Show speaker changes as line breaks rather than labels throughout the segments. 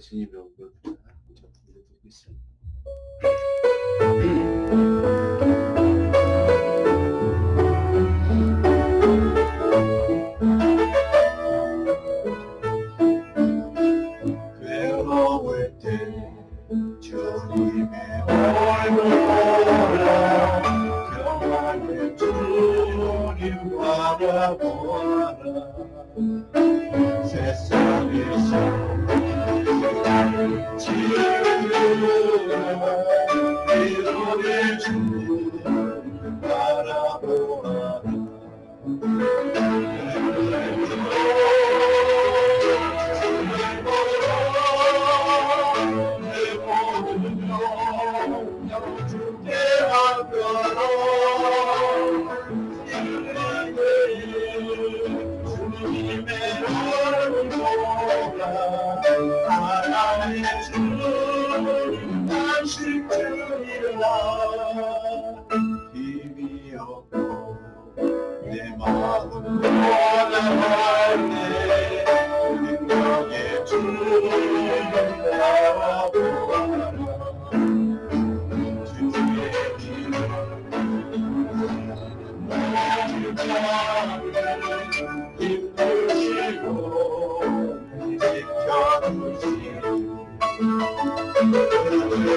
주님의 오고 듣고 있습니다.
외로울 때 주님의 얼굴 보라, 평안의 주님 바라보라. 세상에서 지으라, 외로울 주님 바라보라. 힘이 없고 내 마음 원하네, 능력의 주님 바라보아라. 주의 기쁘시고 지켜주시고 주를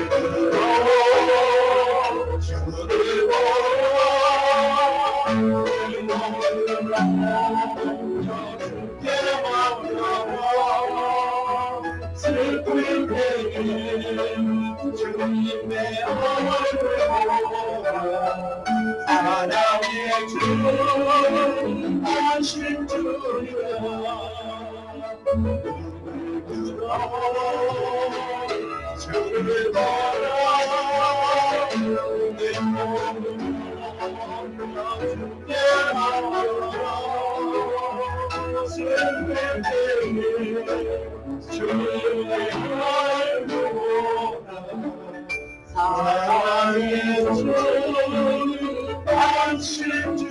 슬픈 때에 주님의 얼굴 보라. 사랑의 주 하신 주여, 주를 바라 내 몸을 주께 하라. 슬픈 때에 주의 얼굴 보라. 사랑의 주 하신 주여,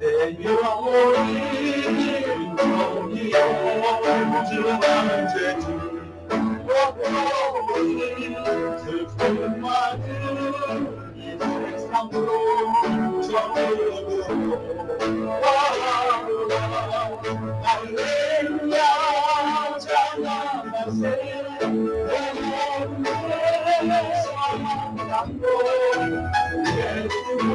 내 영혼이 영원한 죄지 슬픔 많은 이 세상 마음으로 전부로 할렐루야 찬양하세 내 몸에 사랑하고 예수로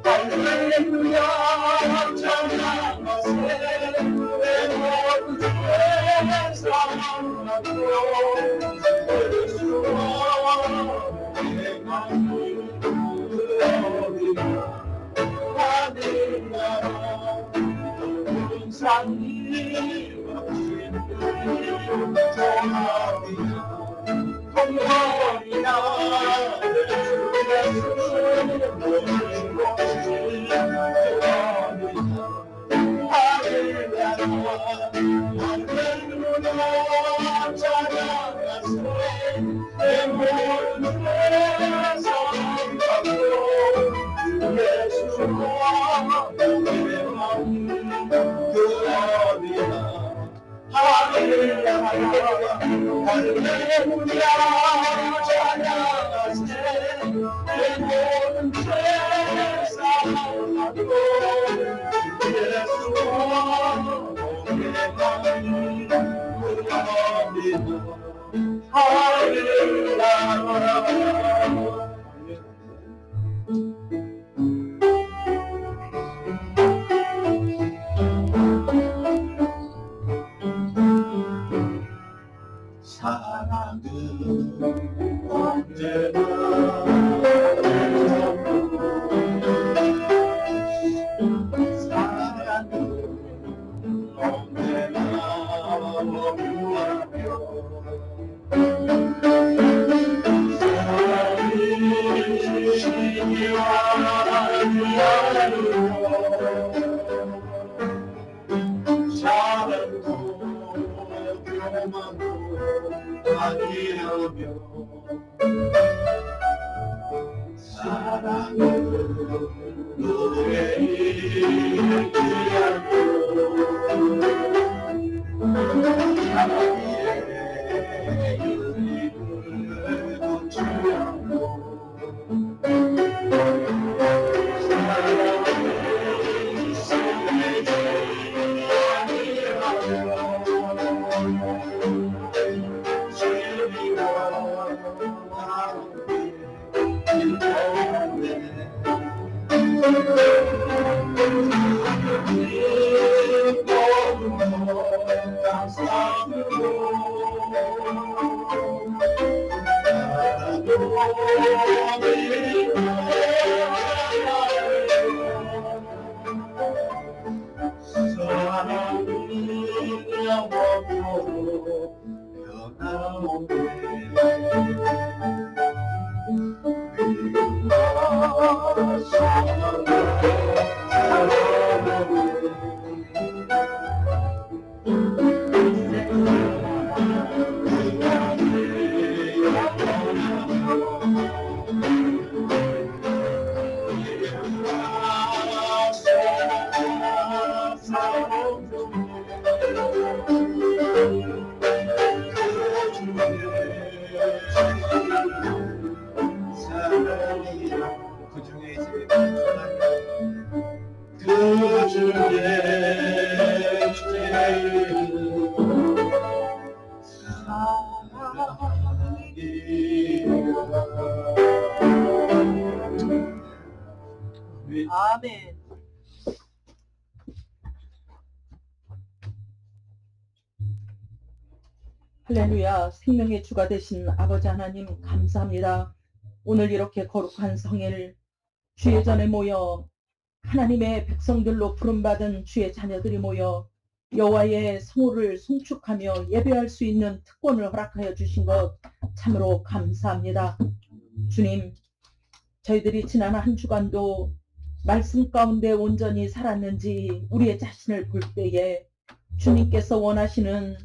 할렐루야 찬양하세 내 모든 죄 사랑하고 예수와 내 마음을 부르리라 하늘나라 산이와 신들이 전하리라 공허리나 사랑은 언제나 사랑은 언제나 머무르며 사랑이 시기와 사랑도 교만도 아니하며 사랑은 노래이지 않고 사랑의 의미를 놓지 않고 사랑의 세계지
아멘. 할렐루야. 생명의 주가 되신 아버지 하나님 감사합니다. 오늘 이렇게 거룩한 성일 주의 전에 모여 하나님의 백성들로 부름받은 주의 자녀들이 모여 여호와의 성호를 송축하며 예배할 수 있는 특권을 허락하여 주신 것 참으로 감사합니다. 주님, 저희들이 지난 한 주간도 말씀 가운데 온전히 살았는지 우리의 자신을 볼 때에 주님께서 원하시는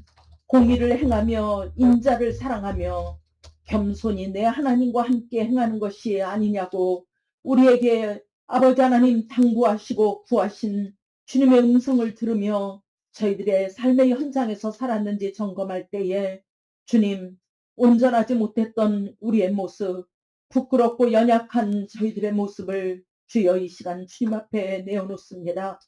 공의를 행하며 인자를 사랑하며 겸손히 내 하나님과 함께 행하는 것이 아니냐고 우리에게 아버지 하나님 당부하시고 구하신 주님의 음성을 들으며 저희들의 삶의 현장에서 살았는지 점검할 때에 주님, 온전하지 못했던 우리의 모습, 부끄럽고 연약한 저희들의 모습을 주여 이 시간 주님 앞에 내어놓습니다.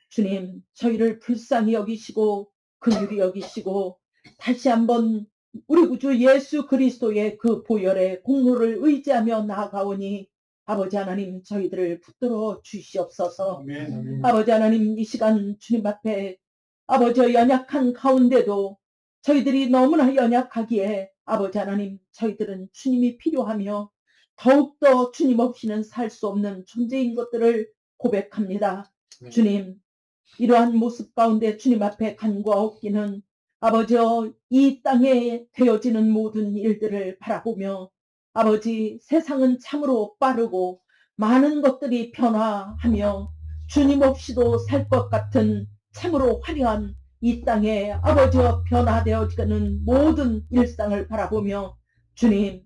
주님, 저희를 불쌍히 여기시고 긍휼히 여기시고 다시 한번 우리 구주 예수 그리스도의 그 보혈의 공로를 의지하며 나아가오니 아버지 하나님 저희들을 붙들어 주시옵소서.
아멘.
아버지 하나님 이 시간 주님 앞에 아버지 연약한 가운데도 저희들이 너무나 연약하기에 아버지 하나님 저희들은 주님이 필요하며 더욱더 주님 없이는 살 수 없는 존재인 것들을 고백합니다. 주님, 이러한 모습 가운데 주님 앞에 간구하옵기는 아버지 이 땅에 되어지는 모든 일들을 바라보며 아버지 세상은 참으로 빠르고 많은 것들이 변화하며 주님 없이도 살 것 같은 참으로 화려한 이 땅에 아버지와 변화되어지는 모든 일상을 바라보며 주님,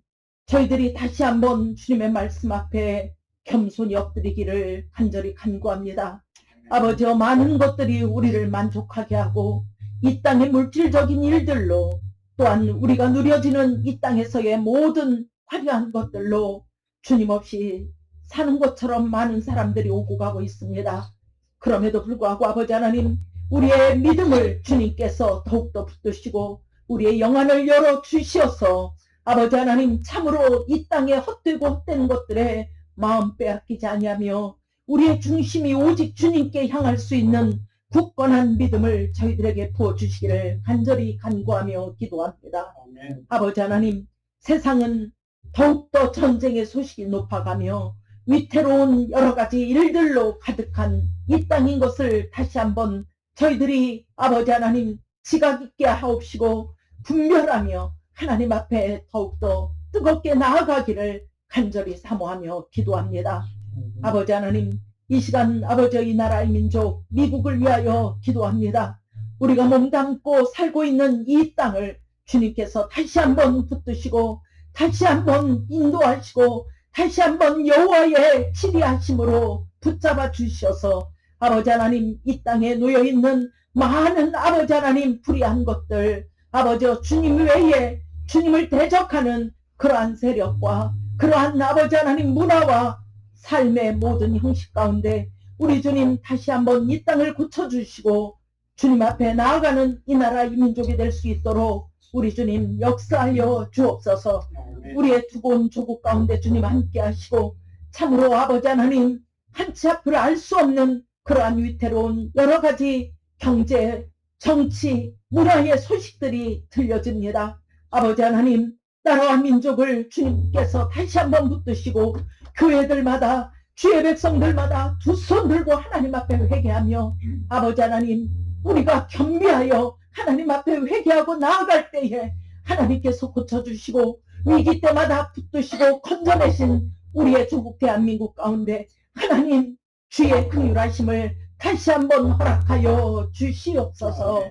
저희들이 다시 한번 주님의 말씀 앞에 겸손히 엎드리기를 간절히 간구합니다. 아버지와 많은 것들이 우리를 만족하게 하고 이 땅의 물질적인 일들로 또한 우리가 누려지는 이 땅에서의 모든 화려한 것들로 주님 없이 사는 것처럼 많은 사람들이 오고 가고 있습니다. 그럼에도 불구하고 아버지 하나님 우리의 믿음을 주님께서 더욱더 붙드시고 우리의 영안을 열어주시어서 아버지 하나님 참으로 이 땅에 헛되고 헛된 것들에 마음 빼앗기지 아니하며 우리의 중심이 오직 주님께 향할 수 있는 굳건한 믿음을 저희들에게 부어주시기를 간절히 간구하며 기도합니다.
아멘.
아버지 하나님 세상은 더욱더 전쟁의 소식이 높아가며 위태로운 여러 가지 일들로 가득한 이 땅인 것을 다시 한번 저희들이 아버지 하나님 지각 있게 하옵시고 분별하며 하나님 앞에 더욱더 뜨겁게 나아가기를 간절히 사모하며 기도합니다. 아버지 하나님 이 시간 아버지 이 나라의 민족 미국을 위하여 기도합니다. 우리가 몸담고 살고 있는 이 땅을 주님께서 다시 한번 붙드시고 다시 한번 인도하시고 다시 한번 여호와의 치리하심으로 붙잡아 주셔서 아버지 하나님 이 땅에 놓여있는 많은 아버지 하나님 불의한 것들 아버지 주님 외에 주님을 대적하는 그러한 세력과 그러한 아버지 하나님 문화와 삶의 모든 형식 가운데 우리 주님 다시 한번 이 땅을 고쳐주시고 주님 앞에 나아가는 이 나라 이 민족이 될 수 있도록 우리 주님 역사하여 주옵소서. 우리의 두고온 조국 가운데 주님 함께 하시고 참으로 아버지 하나님 한치 앞을 알 수 없는 그러한 위태로운 여러 가지 경제, 정치, 문화의 소식들이 들려집니다. 아버지 하나님 나라와 민족을 주님께서 다시 한번 붙드시고 교회들마다 주의 백성들마다 두 손 들고 하나님 앞에 회개하며 아버지 하나님 우리가 겸비하여 하나님 앞에 회개하고 나아갈 때에 하나님께서 고쳐주시고 위기 때마다 붙드시고 건져내신 우리의 조국 대한민국 가운데 하나님 주의 긍휼하심을 다시 한번 허락하여 주시옵소서.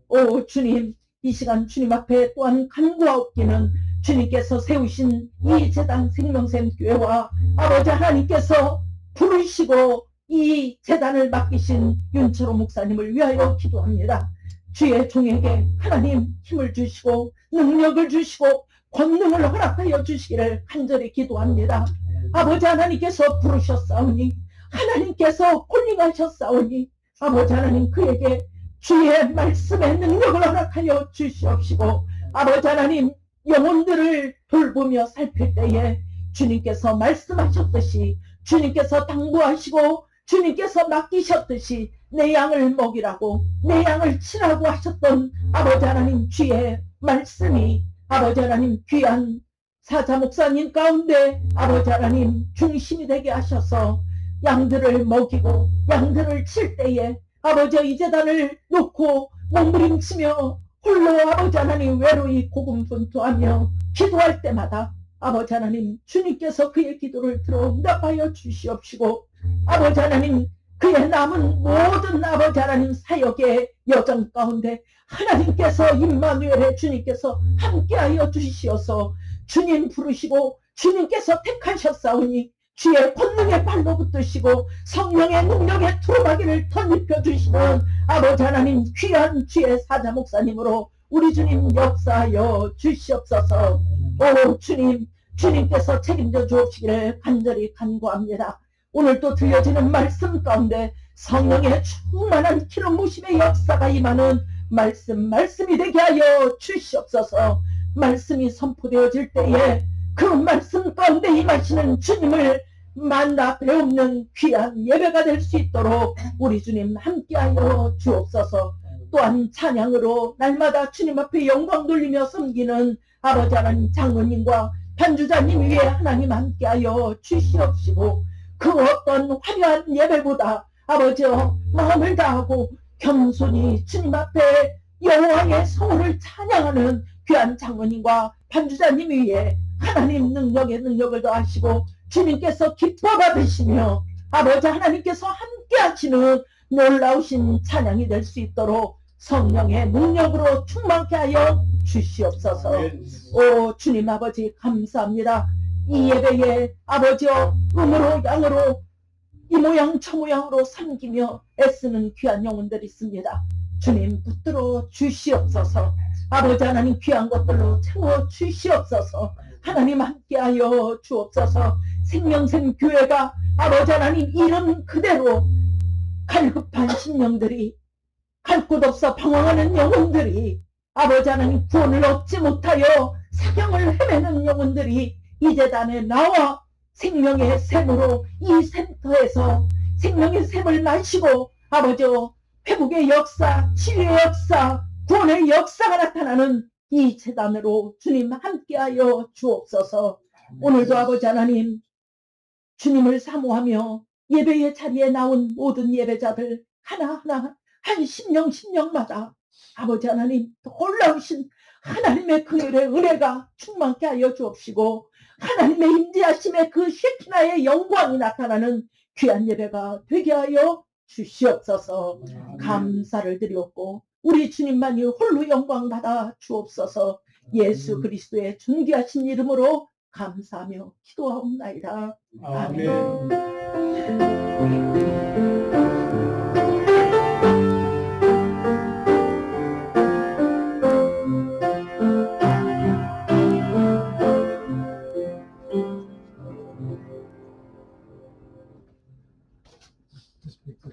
오 주님 이 시간 주님 앞에 또한 간구하옵기는 주님께서 세우신 이 재단 생명샘교회와 아버지 하나님께서 부르시고 이 재단을 맡기신 윤철호 목사님을 위하여 기도합니다. 주의 종에게 하나님 힘을 주시고 능력을 주시고 권능을 허락하여 주시기를 간절히 기도합니다. 아버지 하나님께서 부르셨사오니 하나님께서 콜링하셨사오니 아버지 하나님 그에게 주의 말씀의 능력을 허락하여 주시옵시고 아버지 하나님 영혼들을 돌보며 살필 때에 주님께서 말씀하셨듯이 주님께서 당부하시고 주님께서 맡기셨듯이 내 양을 먹이라고 내 양을 치라고 하셨던 아버지 하나님 주의 말씀이 아버지 하나님 귀한 사자 목사님 가운데 아버지 하나님 중심이 되게 하셔서 양들을 먹이고 양들을 칠 때에 아버지 이 재단을 놓고 몸부림치며 홀로 아버지 하나님 외로이 고군분투하며 기도할 때마다 아버지 하나님 주님께서 그의 기도를 들어 응답하여 주시옵시고 아버지 하나님 그의 남은 모든 아버지 하나님 사역의 여정 가운데 하나님께서 임마누엘의 주님께서 함께하여 주시어서 주님 부르시고 주님께서 택하셨사오니 주의 권능의 발로 붙드시고 성령의 능력의 두루마기를 덧입혀 주시는 아버지 하나님 귀한 주의 사자 목사님으로 우리 주님 역사하여 주시옵소서. 오 주님, 주님께서 책임져 주옵시기를 간절히 간구합니다. 오늘 또 들려지는 말씀 가운데 성령의 충만한 기름 부심의 역사가 임하는 말씀이 되게 하여 주시옵소서. 말씀이 선포되어질 때에 그 말씀 가운데 임하시는 주님을 만나 배우는 귀한 예배가 될 수 있도록 우리 주님 함께하여 주옵소서. 또한 찬양으로 날마다 주님 앞에 영광 돌리며 섬기는 아버지 하나님 장로님과 반주자님 위에 하나님 함께하여 주시옵시고 그 어떤 화려한 예배보다 아버지여 마음을 다하고 겸손히 주님 앞에 여호와의 성을 찬양하는 귀한 장로님과 반주자님 위에 하나님 능력을 더하시고 주님께서 기뻐 받으시며 아버지 하나님께서 함께 하시는 놀라우신 찬양이 될 수 있도록 성령의 능력으로 충만케 하여 주시옵소서. 오 주님 아버지 감사합니다. 이 예배에 아버지여 음으로 양으로 이 모양 저 모양으로 섬기며 애쓰는 귀한 영혼들이 있습니다. 주님 붙들어 주시옵소서. 아버지 하나님 귀한 것들로 채워 주시옵소서. 하나님 함께하여 주옵소서. 생명샘 교회가 아버지 하나님 이름 그대로 갈급한 심령들이 갈 곳 없어 방황하는 영혼들이 아버지 하나님 구원을 얻지 못하여 사경을 헤매는 영혼들이 이 재단에 나와 생명의 샘으로 이 센터에서 생명의 샘을 마시고 아버지여 회복의 역사, 치유의 역사, 구원의 역사가 나타나는 이 재단으로 주님 함께하여 주옵소서. 오늘도 아버지 하나님 주님을 사모하며 예배의 자리에 나온 모든 예배자들 하나하나 한 심령마다 아버지 하나님 놀라우신 하나님의 그 은혜가 충만케 하여 주옵시고 하나님의 임재하심의 그 쉐키나의 영광이 나타나는 귀한 예배가 되게 하여 주시옵소서. 감사를 드리옵고 우리 주님만이 홀로 영광 받아 주옵소서. 예수 그리스도의 존귀하신 이름으로 감사하며 기도하옵나이다. 아멘.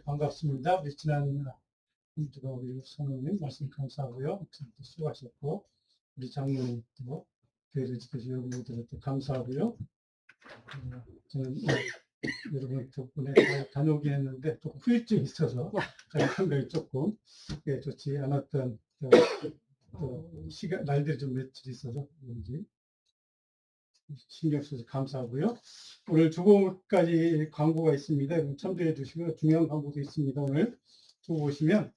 반갑습니다. 우리 지난 주가 우리 성령님 말씀 감사하고요. 수고하셨고 우리 장로님도 교회를 지켜주신 여러분들한테 감사하고요. 저는 여러분 덕분에 다녀오긴 했는데 조금 후유증이 있어서 건강이 조금 좋지 않았던 시간 날들이 좀 며칠 있어서 그런지 신경 써서 감사하고요. 오늘 주보까지 광고가 있습니다. 참조해 주시고 중요한 광고도 있습니다. 오늘 주보 보시면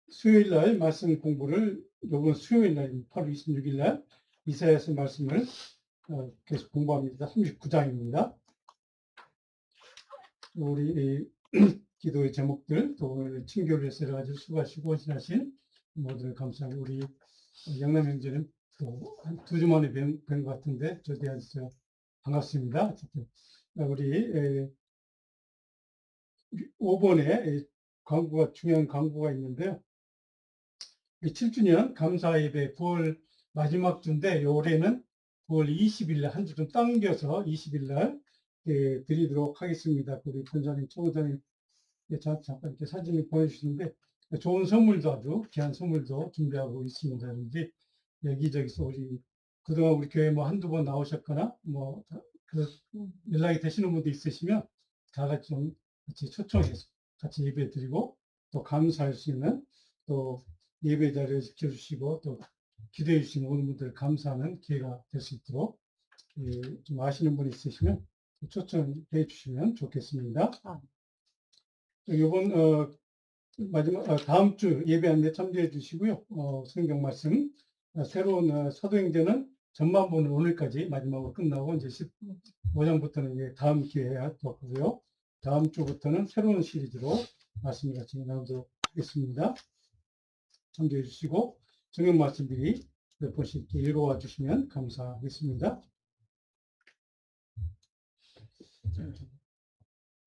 수요일 날 말씀 공부를 이번 수요일 날 8월 26일 날 이사야서 말씀을 계속 공부합니다. 39장입니다. 우리 기도의 제목들 또 오늘 친교를 해서 여러 가지 수고하시고 헌신하신 모두를 감사하고 우리 영남 형제는 또 한 2주 만에 뵌 것 같은데 저에 대한 반갑습니다. 우리 5번에 광고가 중요한 광고가 있는데요. 7주년 감사 예배 9월 마지막 주인데 올해는 9월 20일 날 한 주 좀 당겨서 20일 날 드리도록 하겠습니다. 우리 본사님, 총사님 잠깐 이렇게 사진을 보내주시는데 좋은 선물도 아주 귀한 선물도 준비하고 있습니다. 그런지 여기저기서 우리 그동안 우리 교회 뭐 한두 번 나오셨거나 뭐 연락이 되시는 분도 있으시면 다 같이 좀 같이 초청해서 같이 예배 드리고 또 감사할 수 있는 또 예배 자리를 지켜주시고 또 기도해 주시는 모든 분들 감사하는 기회가 될 수 있도록 좀 아시는 분 있으시면 초청해 주시면 좋겠습니다. 이번 마지막 다음 주 예배 안내 참조해 주시고요. 성경 말씀 새로운 사도행전은 전반부는 오늘까지 마지막으로 끝나고 이제 15장부터는 이제 다음 기회에 하도록 하고요. 다음 주부터는 새로운 시리즈로 말씀을 같이 나누도록 하겠습니다. 참조해 주시고 성경 말씀 미리 몇 번씩 읽어와 주시면 감사하겠습니다.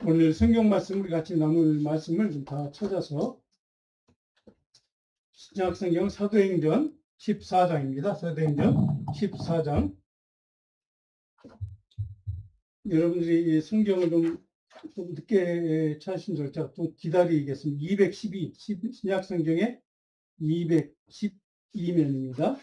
오늘 성경 말씀을 같이 나눌 말씀을 좀 다 찾아서 신약 성경 사도행전 14장입니다. 사도행전 14장. 여러분들이 이 성경을 좀 늦게 찾으신 줄 제가 좀 기다리겠습니다. 212, 신약 성경의 212면입니다.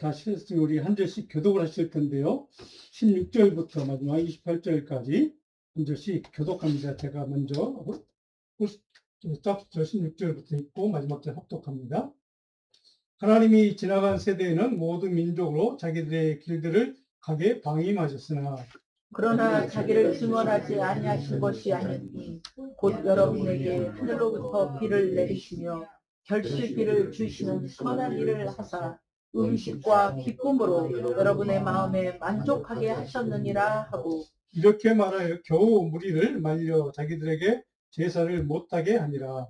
다시 우리 한 절씩 교독을 하실 텐데요. 16절부터 마지막 28절까지 한 절씩 교독합니다. 제가 먼저 16절부터 읽고 마지막 절 합독합니다. 하나님이 지나간 세대에는 모든 민족으로 자기들의 길들을 가게 방임하셨으나
그러나 자기를 증언하지 아니하신 것이 아니니 곧 여러분에게 하늘로부터 비를 내리시며 결실비를 주시는 선한 일을 하사 음식과 기쁨으로 여러분의 마음에 만족하게 하셨느니라 하고
이렇게 말하여 겨우 무리를 말려 자기들에게 제사를 못하게 하니라.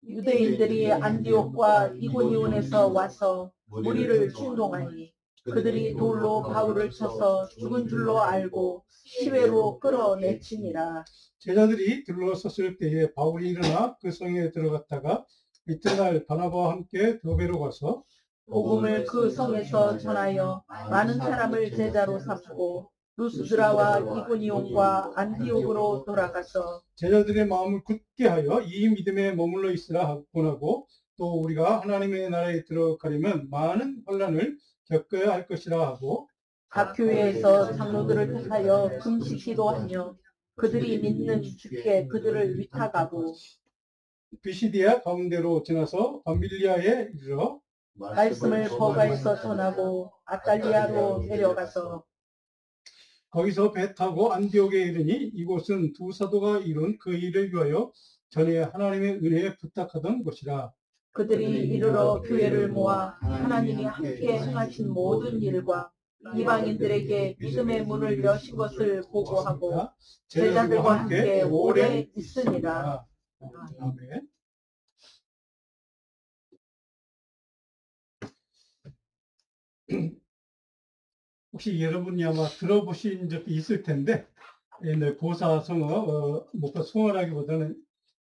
유대인들이 안디옥과 이고니온에서 와서 무리를 충동하니 그들이 돌로 바울을 쳐서 죽은 줄로 알고 시외로 끌어내치니라.
제자들이 들러섰을 때에 바울이 일어나 그 성에 들어갔다가 이튿날 바나바와 함께 더베로 가서
복음을 그 성에서 전하여 많은 사람을 제자로 삼고 루스드라와 이고니온과 안디옥으로 돌아가서
제자들의 마음을 굳게 하여 이 믿음에 머물러 있으라 권하고 또 우리가 하나님의 나라에 들어가려면 많은 환난을 겪어야 할 것이라 하고
각 교회에서 장로들을 택하여 금식기도 하며 그들이 믿는 주께 그들을 위탁하고
비시디아 가운데로 지나서 밤빌리아에 이르러
말씀을 버가에서 전하고 아탈리아로 내려가서
거기서 배 타고 안디옥에 이르니 이곳은 두 사도가 이룬 그 일을 위하여 전에 하나님의 은혜에 부탁하던 곳이라.
그들이 이르러 교회를 모아 하나님이 함께 행하신 모든 일과 이방인들에게 믿음의 문을 여신 것을 보고하고 제자들과 함께 오래 있으니라.
아멘. 혹시 여러분이 아마 들어보신 적이 있을 텐데 옛날 고사성어 뭐가 성어라기보다는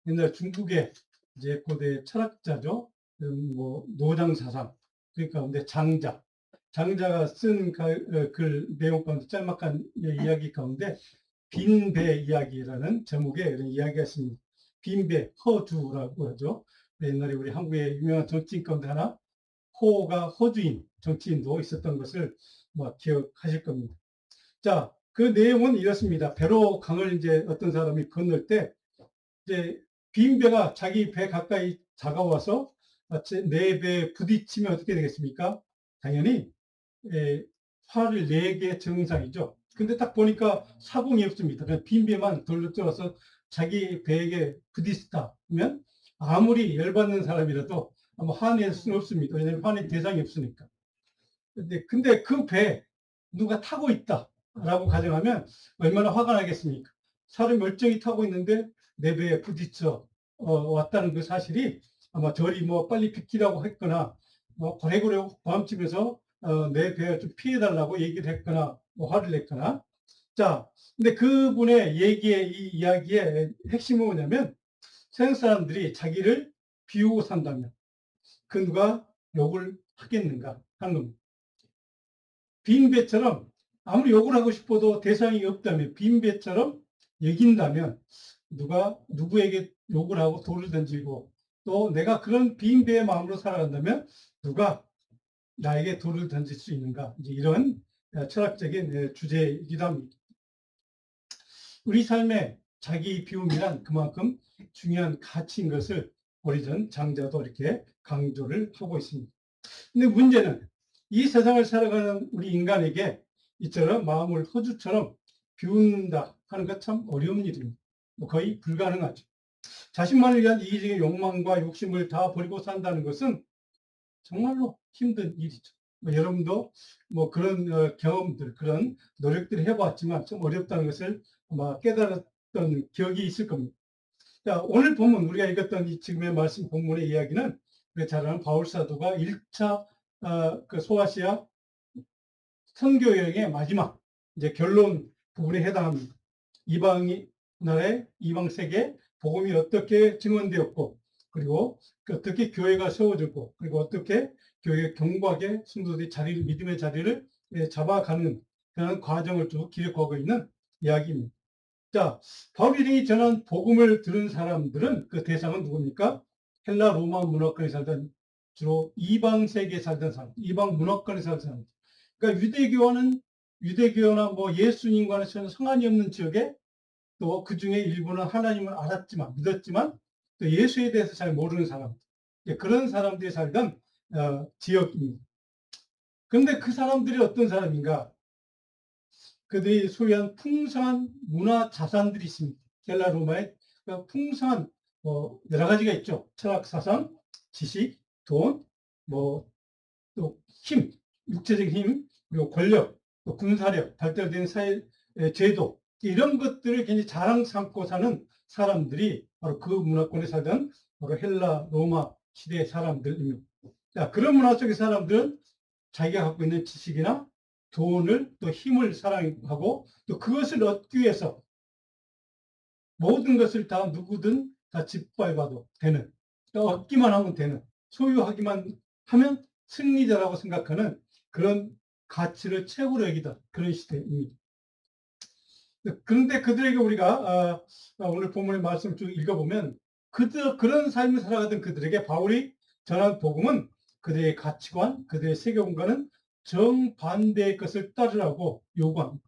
옛날 중국의 이제 고대 철학자죠. 뭐 노장사상 그러니까 근데 장자가 쓴 글 내용 가운데 짤막한 이야기 가운데 빈배 이야기라는 제목의 이런 이야기가 있습니다. 빈배 허주라고 하죠. 옛날에 우리 한국의 유명한 정치인 가운데 하나 호가 허주인 정치인도 있었던 것을 뭐 기억하실 겁니다. 자, 그 내용은 이렇습니다. 배로 강을 이제 어떤 사람이 건널 때 이제 빈 배가 자기 배 가까이 다가와서 내 배에 부딪히면 어떻게 되겠습니까? 당연히 화를 내게 정상이죠. 근데 딱 보니까 사공이 없습니다. 그냥 빈 배만 돌려 들어서 자기 배에게 부딪히다면 아무리 열받는 사람이라도 아마 화낼 수는 없습니다. 왜냐하면 화낼 대상이 없으니까. 근데 그 배 누가 타고 있다라고 가정하면 얼마나 화가 나겠습니까? 사람이 멀쩡히 타고 있는데 내 배에 부딪혀 왔다는 그 사실이 아마 저리 뭐 빨리 비키라고 했거나 뭐 고래고래 마음집에서 내 배를 좀 피해달라고 얘기를 했거나 뭐 화를 냈거나. 자, 근데 그분의 이 이야기의 핵심은 뭐냐면 세상 사람들이 자기를 비우고 산다면 그 누가 욕을 하겠는가 하는 겁니다. 빈 배처럼 아무리 욕을 하고 싶어도 대상이 없다면 빈 배처럼 여긴다면 누가 누구에게 욕을 하고 돌을 던지고 또 내가 그런 빈 배의 마음으로 살아간다면 누가 나에게 돌을 던질 수 있는가 이제 이런 철학적인 주제이기도 합니다. 우리 삶에 자기 비움이란 그만큼 중요한 가치인 것을 오래전 장자도 이렇게 강조를 하고 있습니다. 근데 문제는 이 세상을 살아가는 우리 인간에게 이처럼 마음을 허주처럼 비운다 하는 것 참 어려운 일입니다. 거의 불가능하죠. 자신만을 위한 이기적인 욕망과 욕심을 다 버리고 산다는 것은 정말로 힘든 일이죠. 여러분도 뭐 그런 경험들, 그런 노력들을 해봤지만 좀 어렵다는 것을 아마 깨달았던 기억이 있을 겁니다. 자, 오늘 본문, 우리가 읽었던 이 지금의 말씀 본문의 이야기는 우리가 잘 아는 바울 사도가 1차 그 소아시아 선교 여행의 마지막 이제 결론 부분에 해당합니다. 이방 나라의 이방 세계 복음이 어떻게 증언되었고, 그리고 어떻게 교회가 세워졌고, 그리고 어떻게 교회 견고하게 성도들이 자리를, 믿음의 자리를 잡아가는 그런 과정을 쭉 기록하고 있는 이야기입니다. 자, 바울이 전한 복음을 들은 사람들은 그 대상은 누굽니까? 헬라 로마 문화권에 살던, 주로 이방 세계에 살던 사람, 이방 문화권에 살던 사람. 그러니까 유대교나 뭐 예수님과는 전혀 상관이 없는 지역에, 또 그 중에 일부는 하나님을 알았지만, 믿었지만 또 예수에 대해서 잘 모르는 사람, 그런 사람들이 살던 지역입니다. 그런데 그 사람들이 어떤 사람인가? 그들이 소유한 풍성한 문화 자산들이 있습니다. 헬라 로마에 풍성한 여러 가지가 있죠. 철학, 사상, 지식, 돈, 뭐 또 힘, 육체적인 힘, 그리고 권력, 또 군사력, 발달된 사회 제도, 이런 것들을 굉장히 자랑 삼고 사는 사람들이 바로 그 문화권에 살던 바로 헬라 로마 시대의 사람들입니다. 자, 그런 문화 속의 사람들은 자기가 갖고 있는 지식이나 돈을, 또 힘을 사랑하고, 또 그것을 얻기 위해서 모든 것을 다 누구든 다 짓밟아도 되는, 얻기만 하면 되는, 소유하기만 하면 승리자라고 생각하는 그런 가치를 최고로 여기다, 그런 시대입니다. 그런데 그들에게 우리가 오늘 본문의 말씀을 쭉 읽어보면 그런 삶을 살아가던 그들에게 바울이 전한 복음은 그들의 가치관, 그들의 세계관과는 정반대의 것을 따르라고 요구합니다.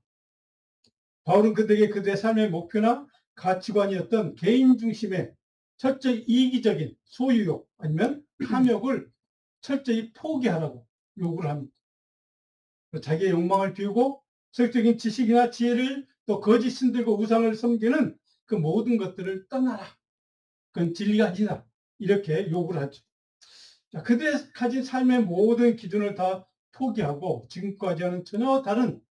바울은 그들에게 그들의 삶의 목표나 가치관이었던 개인 중심의 철저히 이기적인 소유욕 아니면 탐욕을 철저히 포기하라고 요구를 합니다. 자기의 욕망을 비우고 성적인 지식이나 지혜를, 또 거짓 신들과 우상을 섬기는 그 모든 것들을 떠나라. 그건 진리가 아니다. 이렇게 요구를 하죠. 자, 그들의 가진 삶의 모든 기준을 다 포기하고 지금까지와는 전혀 다른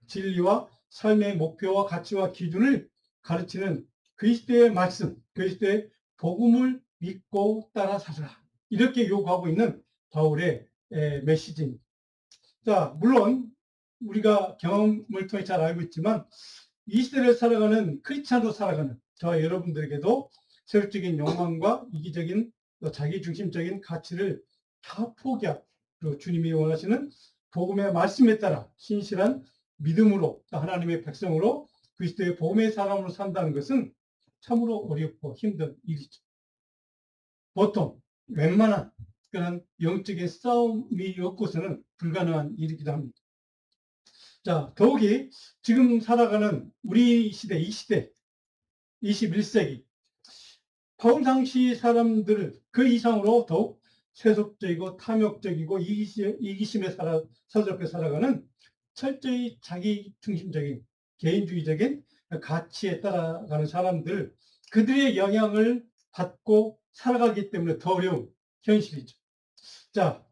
진리와 삶의 목표와 가치와 기준을 가르치는 그리스도의 말씀, 그리스도의 복음을 믿고 따라 살아라. 이렇게 요구하고 있는 바울의 메시지입니다. 자, 물론 우리가 경험을 통해 잘 알고 있지만 이 시대를 살아가는 크리스찬으로 살아가는 저와 여러분들에게도 세속적인 욕망과 이기적인 자기중심적인 가치를 다 포기하고, 그리고 주님이 원하시는 복음의 말씀에 따라 신실한 믿음으로 하나님의 백성으로 그리스도의 복음의 사람으로 산다는 것은 참으로 어렵고 힘든 일이죠. 보통 웬만한 그런 영적인 싸움이 없고서는 불가능한 일이기도 합니다. 자, 더욱이 지금 살아가는 우리 시대, 이 시대, 21세기, 바울 당시 사람들 그 이상으로 더욱 세속적이고 탐욕적이고 이기심에 사로잡혀 살아가는 철저히 자기 중심적인 개인주의적인 가치에 따라가는 사람들, 그들의 영향을 받고 살아가기 때문에 더 어려운 현실이죠. 자,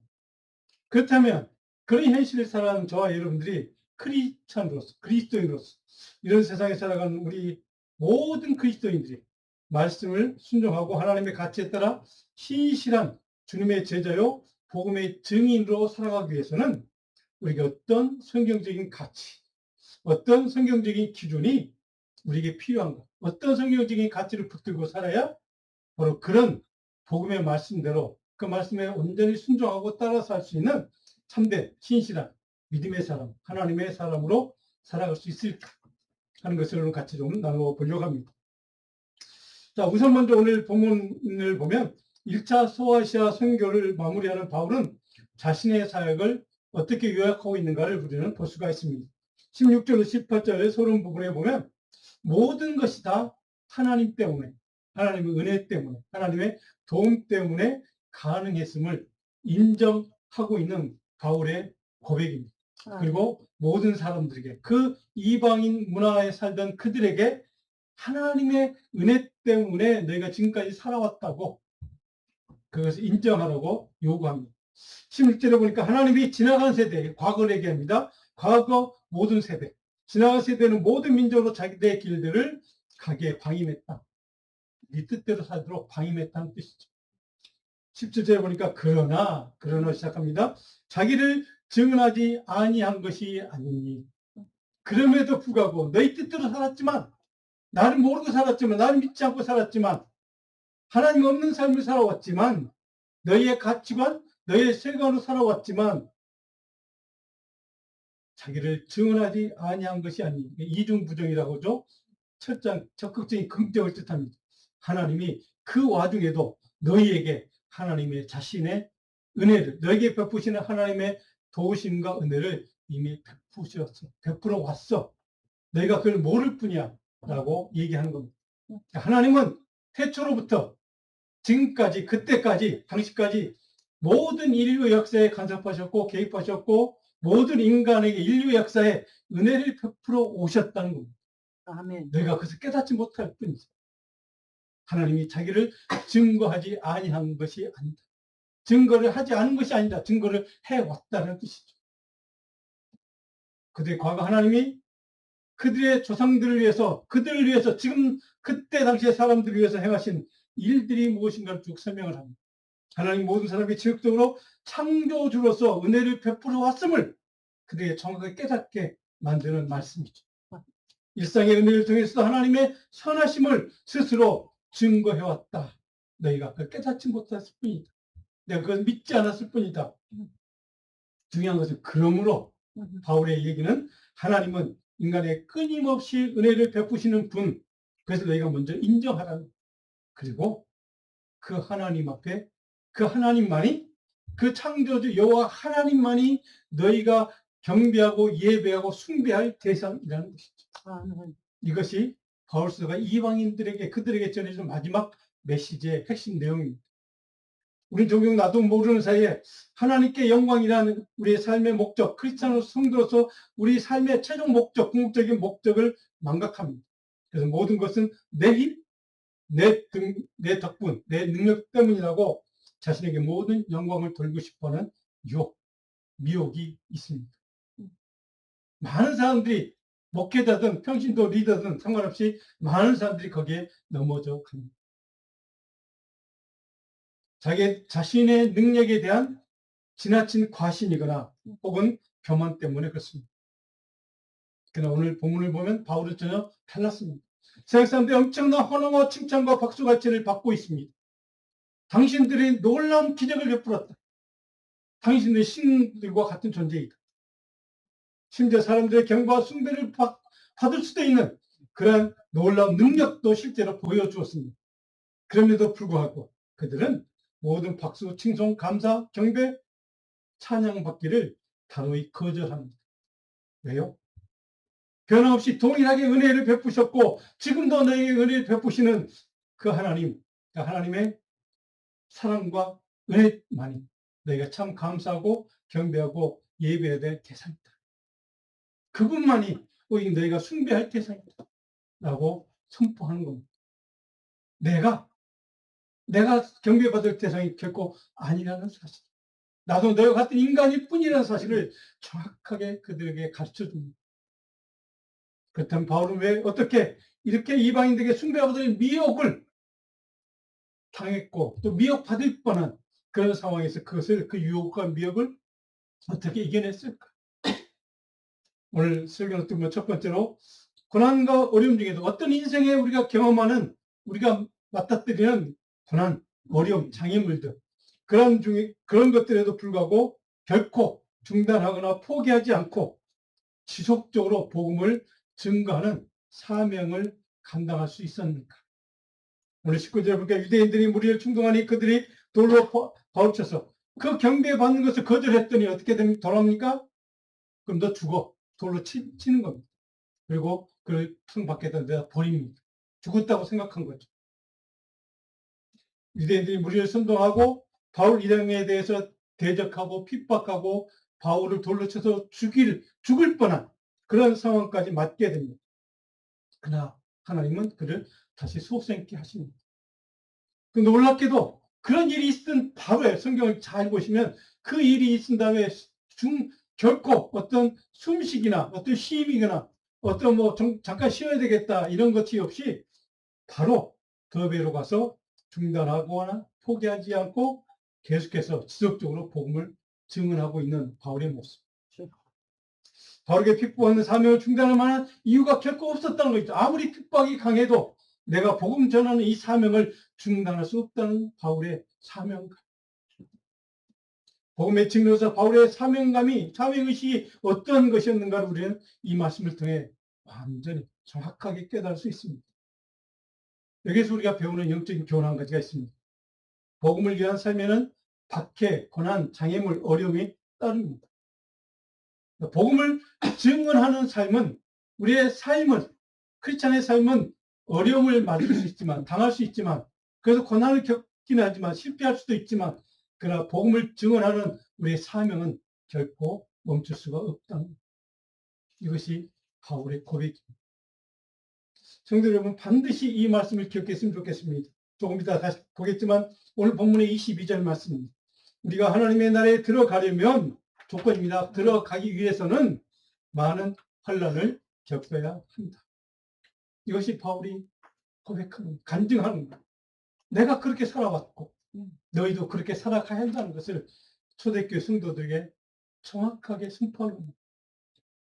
그렇다면 그런 현실을 살아가는 저와 여러분들이 크리스찬으로서, 그리스도인으로서 이런 세상에 살아가는 우리 모든 그리스도인들이 말씀을 순종하고 하나님의 가치에 따라 신실한 주님의 제자요 복음의 증인으로 살아가기 위해서는 우리가 어떤 성경적인 가치, 어떤 성경적인 기준이 우리에게 필요한가, 어떤 성경적인 가치를 붙들고 살아야 바로 그런 복음의 말씀대로 그 말씀에 온전히 순종하고 따라 살 수 있는 참된 신실한 믿음의 사람, 하나님의 사람으로 살아갈 수 있을까 하는 것을 오늘 같이 좀 나눠보려고 합니다. 자, 우선 먼저 오늘 본문을 보면 1차 소아시아 선교를 마무리하는 바울은 자신의 사역을 어떻게 요약하고 있는가를 우리는 볼 수가 있습니다. 16절로 18절의 서론 부분에 보면 모든 것이 다 하나님 때문에, 하나님의 은혜 때문에, 하나님의 도움 때문에 가능했음을 인정하고 있는 바울의 고백입니다. 그리고 모든 사람들에게, 그 이방인 문화에 살던 그들에게 하나님의 은혜 때문에 너희가 지금까지 살아왔다고 그것을 인정하라고 요구합니다. 16절에 보니까 하나님이 지나간 세대, 과거를 얘기합니다. 과거 모든 세대, 지나간 세대는 모든 민족으로 자기들의 길들을 가게 방임했다. 네 뜻대로 살도록 방임했다는 뜻이죠. 17절에 보니까 그러나 시작합니다. 자기를 증언하지 아니한 것이 아니니. 그럼에도 불구하고 너희 뜻대로 살았지만, 나를 모르고 살았지만, 나를 믿지 않고 살았지만, 하나님 없는 삶을 살아왔지만, 너희의 가치관, 너희의 세계관으로 살아왔지만, 자기를 증언하지 아니한 것이 아니. 이중부정이라고 하죠. 첫장 적극적인 긍정을 뜻합니다. 하나님이 그 와중에도 너희에게 하나님의 자신의 은혜를, 너에게 베푸시는 하나님의 도우심과 은혜를 이미 베풀어 왔어. 너희가 그걸 모를 뿐이야. 라고 얘기하는 겁니다. 하나님은 태초로부터 지금까지, 그때까지, 당시까지 모든 인류 역사에 간섭하셨고 개입하셨고 모든 인간에게 인류 역사에 은혜를 베풀어 오셨다는 겁니다.
아멘.
너희가 그것을 깨닫지 못할 뿐이죠. 하나님이 자기를 증거하지 아니한 것이 아니다. 증거를 하지 않은 것이 아니다. 증거를 해왔다는 뜻이죠. 그들의 과거 하나님이 그들의 조상들을 위해서, 그들을 위해서, 지금 그때 당시의 사람들을 위해서 행하신 일들이 무엇인가를 쭉 설명을 합니다. 하나님 모든 사람이 지극적으로 창조주로서 은혜를 베풀어 왔음을 그들에게 정확하게 깨닫게 만드는 말씀이죠. 일상의 은혜를 통해서 하나님의 선하심을 스스로 증거해왔다. 너희가 그걸 깨닫지 못했을 뿐이다. 내가 그걸 믿지 않았을 뿐이다. 중요한 것은 그러므로 바울의 얘기는 하나님은 인간에 끊임없이 은혜를 베푸시는 분, 그래서 너희가 먼저 인정하라는, 그리고 그 하나님 앞에 그 하나님만이, 그 창조주 여호와 하나님만이 너희가 경배하고 예배하고 숭배할 대상이라는 것이죠. 이것이 바울서가 이방인들에게, 그들에게 전해준 마지막 메시지의 핵심 내용입니다. 우리 종종 나도 모르는 사이에 하나님께 영광이라는 우리의 삶의 목적, 크리스찬 성도로서 우리 삶의 최종 목적, 궁극적인 목적을 망각합니다. 그래서 모든 것은 내 힘, 내 덕분, 내 능력 때문이라고 자신에게 모든 영광을 돌리고 싶어하는 유혹, 미혹이 있습니다. 많은 사람들이 목회자든 평신도 리더든 상관없이 많은 사람들이 거기에 넘어져 갑니다. 자기 자신의 능력에 대한 지나친 과신이거나 혹은 교만 때문에 그렇습니다. 그러나 오늘 본문을 보면 바울은 전혀 달랐습니다. 세상 사람들이 엄청난 환호와 칭찬과 박수갈채를 받고 있습니다. 당신들이 놀라운 기적을 베풀었다. 당신들이 신들과 같은 존재이다. 심지어 사람들의 경배와 숭배를 받을 수도 있는 그러한 놀라운 능력도 실제로 보여주었습니다. 그럼에도 불구하고 그들은 모든 박수, 칭송, 감사, 경배, 찬양받기를 단호히 거절합니다. 왜요? 변함없이 동일하게 은혜를 베푸셨고 지금도 너에게 은혜를 베푸시는 그 하나님, 그 하나님의 사랑과 은혜만이 너희가 참 감사하고 경배하고 예배해야 될 대상이다. 그분만이 너희가 숭배할 대상이다. 라고 선포하는 겁니다. 내가 경배받을 대상이 결코 아니라는 사실. 나도 너희와 같은 인간일 뿐이라는 사실을 정확하게 그들에게 가르쳐 줍니다. 그렇다면 바울은 왜 어떻게 이렇게 이방인들에게 숭배받을 미혹을 당했고 또 미혹받을 뻔한 그런 상황에서 그것을, 그 유혹과 미혹을 어떻게 이겨냈을까? 오늘 설교를 듣면 첫 번째로 고난과 어려움 중에도 어떤 인생에 우리가 경험하는, 우리가 맞닥뜨리는 고난, 어려움, 장애물들, 그런 것들에도 불구하고 결코 중단하거나 포기하지 않고 지속적으로 복음을 증거하는 사명을 감당할 수 있었는가? 오늘 19절에 보니까 유대인들이 무리를 충동하니 그들이 돌로 바울 쳐서 그 경배받는 것을 거절했더니 어떻게 돌아옵니까? 그럼 너 죽어. 돌로 치는 겁니다. 그리고 그를 성 밖에다 내다 버립니다. 죽었다고 생각한 거죠. 유대인들이 무리를 선동하고 바울 일행에 대해서 대적하고 핍박하고 바울을 돌로 쳐서 죽을 뻔한 그런 상황까지 맞게 됩니다. 그러나 하나님은 그를 다시 소생케 하십니다. 그 놀랍게도 그런 일이 있었던 바로에 성경을 잘 보시면 그 일이 있은 다음에 결코 어떤 숨쉬기나 어떤 쉼이거나 어떤 잠깐 쉬어야 되겠다 이런 것이 없이 바로 더베로 가서 중단하거나 포기하지 않고 계속해서 지속적으로 복음을 증언하고 있는 바울의 모습. 바울에게 핍박하는 사명을 중단할 만한 이유가 결코 없었다는 거죠. 아무리 핍박이 강해도 내가 복음 전하는 이 사명을 중단할 수 없다는 바울의 사명감. 복음의 증거로서 바울의 사명의식이 어떤 것이었는가를 우리는 이 말씀을 통해 완전히 정확하게 깨달을 수 있습니다. 여기서 우리가 배우는 영적인 교훈 한 가지가 있습니다. 복음을 위한 삶에는 박해, 고난, 장애물, 어려움이 따릅니다. 복음을 증언하는 삶은 우리의 삶은 크리스찬의 삶은 어려움을 맞을 수 있지만 당할 수 있지만 그래서 고난을 겪기는 하지만 실패할 수도 있지만 그러나 복음을 증언하는 우리의 사명은 결코 멈출 수가 없다는 것. 이것이 바울의 고백입니다. 성도 여러분 반드시 이 말씀을 기억했으면 좋겠습니다. 조금 이따 다시 보겠지만 오늘 본문의 22절 말씀입니다. 우리가 하나님의 나라에 들어가려면 조건입니다. 들어가기 위해서는 많은 환난을 겪어야 한다. 이것이 바울이 고백하는 간증하는 것. 내가 그렇게 살아왔고 너희도 그렇게 살아가야 한다는 것을 초대교회 성도들에게 정확하게 선포하는 겁니다.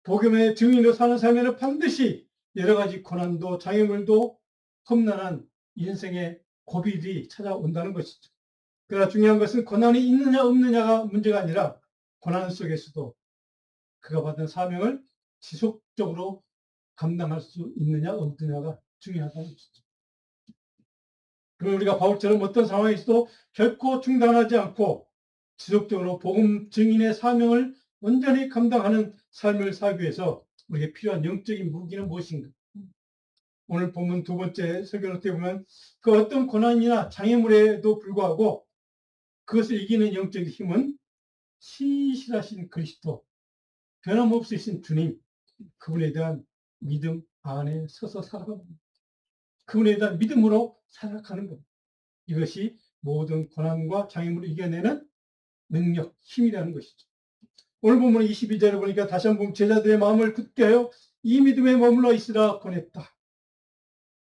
복음의 증인으로 사는 삶에는 반드시 여러 가지 고난도 장애물도 험난한 인생의 고비들이 찾아온다는 것이죠. 그러나 중요한 것은 고난이 있느냐 없느냐가 문제가 아니라 고난 속에서도 그가 받은 사명을 지속적으로 감당할 수 있느냐 없느냐가 중요하다는 것이죠. 그럼 우리가 바울처럼 어떤 상황에서도 결코 중단하지 않고 지속적으로 복음 증인의 사명을 온전히 감당하는 삶을 살기 위해서 우리에게 필요한 영적인 무기는 무엇인가? 오늘 본문 두 번째 설교를 때 보면 그 어떤 고난이나 장애물에도 불구하고 그것을 이기는 영적인 힘은 신실하신 그리스도, 변함없으신 주님, 그분에 대한 믿음 안에 서서 살아가는 겁니다. 그분에 대한 믿음으로 살아가는 겁니다. 이것이 모든 고난과 장애물을 이겨내는 능력, 힘이라는 것이죠. 오늘 본문 22절에 보니까 다시 한번 제자들의 마음을 굳게 하여 이 믿음에 머물러 있으라 권했다.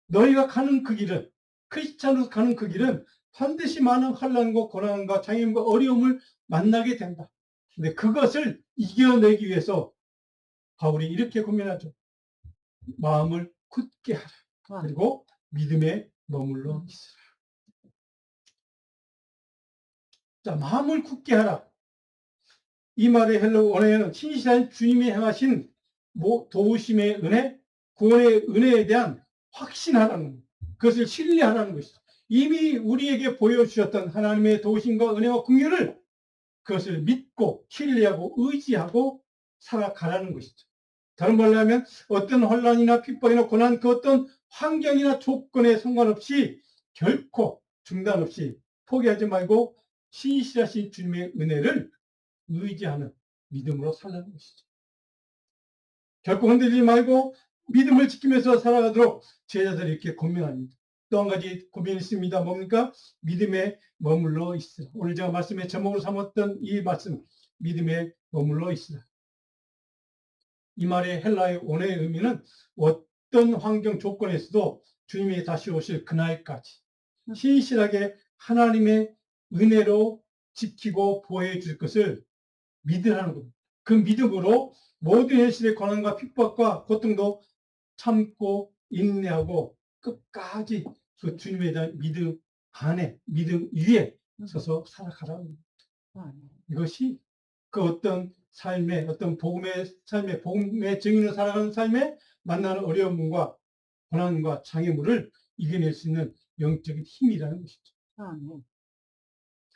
너희가 가는 그 길은, 크리스찬으로 가는 그 길은 반드시 많은 환난과 고난과 장애물과 어려움을 만나게 된다. 근데 그것을 이겨내기 위해서 바울이 이렇게 고민하죠. 마음을 굳게 하라. 그리고 믿음에 머물러 있으라. 자, 마음을 굳게 하라. 이 말의 헬러 원어에는 신실한 주님이 행하신 도우심의 은혜, 구원의 은혜에 대한 확신하라는, 그것을 신뢰하라는 것이죠. 이미 우리에게 보여주셨던 하나님의 도우심과 은혜와 긍휼을 그것을 믿고 신뢰하고 의지하고 살아가라는 것이죠. 다른 말로 하면 어떤 혼란이나 핍박이나 고난 그 어떤 환경이나 조건에 상관없이 결코 중단 없이 포기하지 말고 신실하신 주님의 은혜를 의지하는 믿음으로 살라는 것이죠. 결코 흔들리지 말고 믿음을 지키면서 살아가도록 제자들이 이렇게 고민합니다. 또 한 가지 고민이 있습니다. 뭡니까? 믿음에 머물러 있으라. 오늘 제가 말씀의 제목으로 삼았던 이 말씀, 믿음에 머물러 있으라. 이 말의 헬라의 원어의 의미는 어떤 환경 조건에서도 주님이 다시 오실 그날까지 신실하게 하나님의 은혜로 지키고 보호해 줄 것을 믿으라는 겁니다. 그 믿음으로 모든 현실의 고난과 핍박과 고통도 참고 인내하고 끝까지 그 주님에 대한 믿음 안에, 믿음 위에 서서 살아가라는 겁니다. 이것이 그 어떤 삶의, 어떤 복음의 삶의, 복음의 증인으로 살아가는 삶에 만나는 어려움과 고난과 장애물을 이겨낼 수 있는 영적인 힘이라는 것이죠.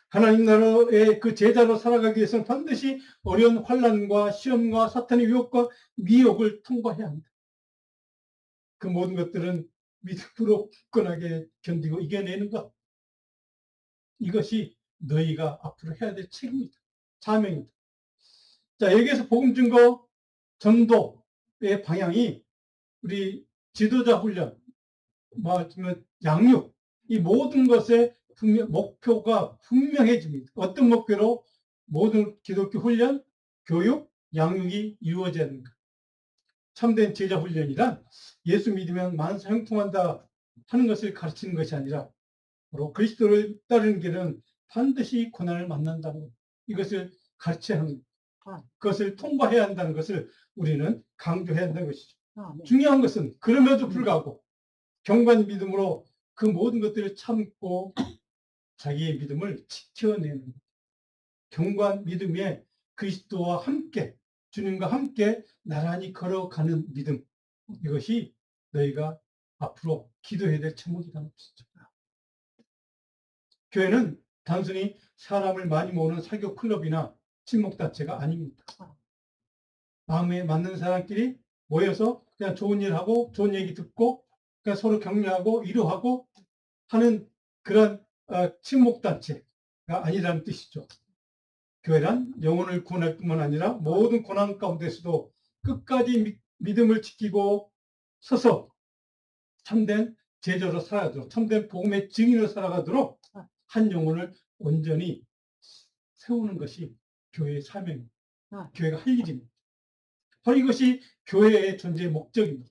하나님 나라의 그 제자로 살아가기 위해서는 반드시 어려운 환난과 시험과 사탄의 유혹과 미혹을 통과해야 합니다. 그 모든 것들은 믿음으로 굳건하게 견디고 이겨내는 것. 이것이 너희가 앞으로 해야 될 책임이다. 사명이다. 자, 여기에서 복음 증거 전도의 방향이 우리 지도자 훈련, 말하자면 양육, 이 모든 것의 목표가 분명해집니다. 어떤 목표로? 모든 기독교 훈련, 교육, 양육이 이루어져야 합니다. 참된 제자 훈련이란 예수 믿으면 만사 형통한다 하는 것을 가르치는 것이 아니라 바로 그리스도를 따르는 길은 반드시 고난을 만난다는 것, 이것을 가르쳐야 하는 것, 그것을 통과해야 한다는 것을 우리는 강조해야 한다는 것이죠. 중요한 것은 그럼에도 불구하고 경건 믿음으로 그 모든 것들을 참고 자기의 믿음을 지켜내는 경건 믿음에 그리스도와 함께 주님과 함께 나란히 걸어가는 믿음, 이것이 너희가 앞으로 기도해야 될 제목이라는 것이죠. 교회는 단순히 사람을 많이 모으는 사교 클럽이나 친목단체가 아닙니다. 마음에 맞는 사람끼리 모여서 그냥 좋은 일 하고 좋은 얘기 듣고 그냥 서로 격려하고 위로하고 하는 그런 친목단체가 아니라는 뜻이죠. 교회란 영혼을 구원할 뿐만 아니라 모든 고난 가운데서도 끝까지 믿음을 지키고 서서 참된 제자로 살아가도록, 참된 복음의 증인으로 살아가도록 한 영혼을 온전히 세우는 것이 교회의 사명입니다. 교회가 할 일입니다. 바로 이것이 교회의 존재의 목적입니다.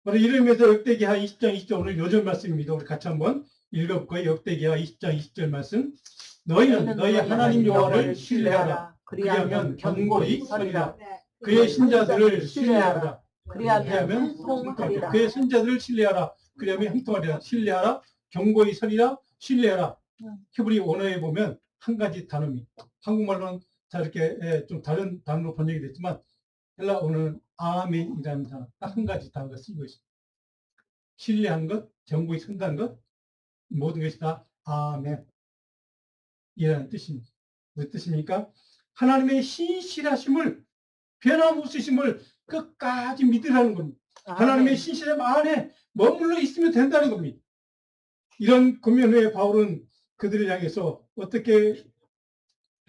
바로 이를 위해서 역대기하 20장 20절 오늘 요절 말씀입니다. 우리 같이 한번 읽어볼까요? 역대기하 20장 20절 말씀. 너희는 너희 하나님 여호와를 신뢰하라. 그리하면 견고히 서리라. 그의 신자들을 신뢰하라. 그리하면 형통하리라. 그의 신자들을 신뢰하라. 그리하면 형통하리라. 신뢰하라. 견고히 서리라. 신뢰하라. 히브리 원어에 보면 한 가지 단어입니다. 한국말로는 다 이렇게 좀 다른 단어로 번역이 됐지만 헬라어는 아멘이라는 단어, 딱 한 가지 단어가 쓰이고 있습니다. 신뢰한 것, 견고히 선다는 것, 모든 것이 다 아멘 이라는 뜻입니다. 무슨 뜻입니까? 하나님의 신실하심을, 변함없으심을 끝까지 믿으라는 겁니다. 하나님의 신실함 안에 머물러 있으면 된다는 겁니다. 이런 권면 후에 바울은 그들을 향해서 어떻게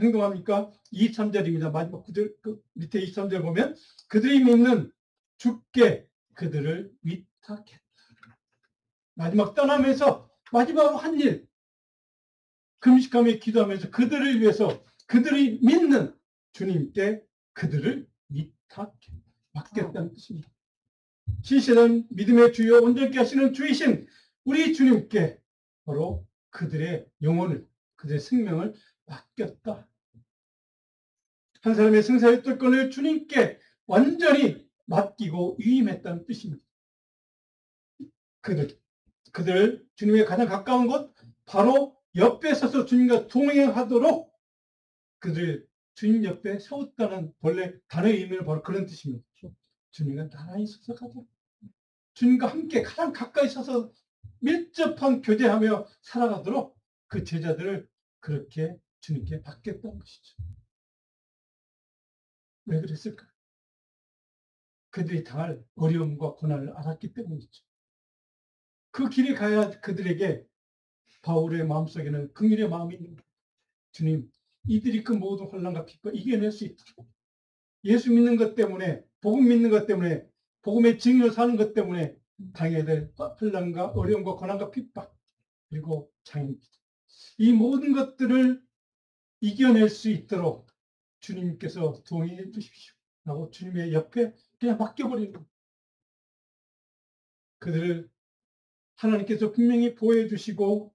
행동합니까? 23절입니다. 마지막 구절, 밑에 23절 보면 그들이 믿는 주께 그들을 위탁했다. 마지막 떠나면서 마지막으로 한 일, 금식하며 기도하면서 그들을 위해서 그들이 믿는 주님께 그들을 위탁했다. 맡겼다는 뜻입니다. 신실한 믿음의 주여 온전케 하시는 주이신 우리 주님께 바로 그들의 영혼을, 그들의 생명을 맡겼다. 한 사람의 생사의 뜰권을 주님께 완전히 맡기고 위임했다는 뜻입니다. 그들 주님의 가장 가까운 곳, 바로 옆에 서서 주님과 동행하도록 그들 주님 옆에 세웠다는 본래 단어의 의미는 바로 그런 뜻입니다. 주님과 나란히 서서 가자. 주님과 함께 가장 가까이 서서 밀접한 교제하며 살아가도록 그 제자들을 그렇게 주님께 맡겼다는 것이죠. 왜 그랬을까? 그들이 당할 어려움과 고난을 알았기 때문이죠. 그 길에 가야 그들에게 바울의 마음속에는 긍휼의 마음이 있는 거예요. 주님, 이들이 그 모든 혼란과 핍박 이겨낼 수 있도록 예수 믿는 것 때문에, 복음 믿는 것 때문에, 복음의 증인으로 사는 것 때문에 당해야 될 혼란과 어려움과 고난과 핍박, 그리고 장애입니다. 이 모든 것들을 이겨낼 수 있도록 주님께서 동의해 주십시오 라고 주님의 옆에 그냥 맡겨버리는 겁니다. 그들을 하나님께서 분명히 보호해 주시고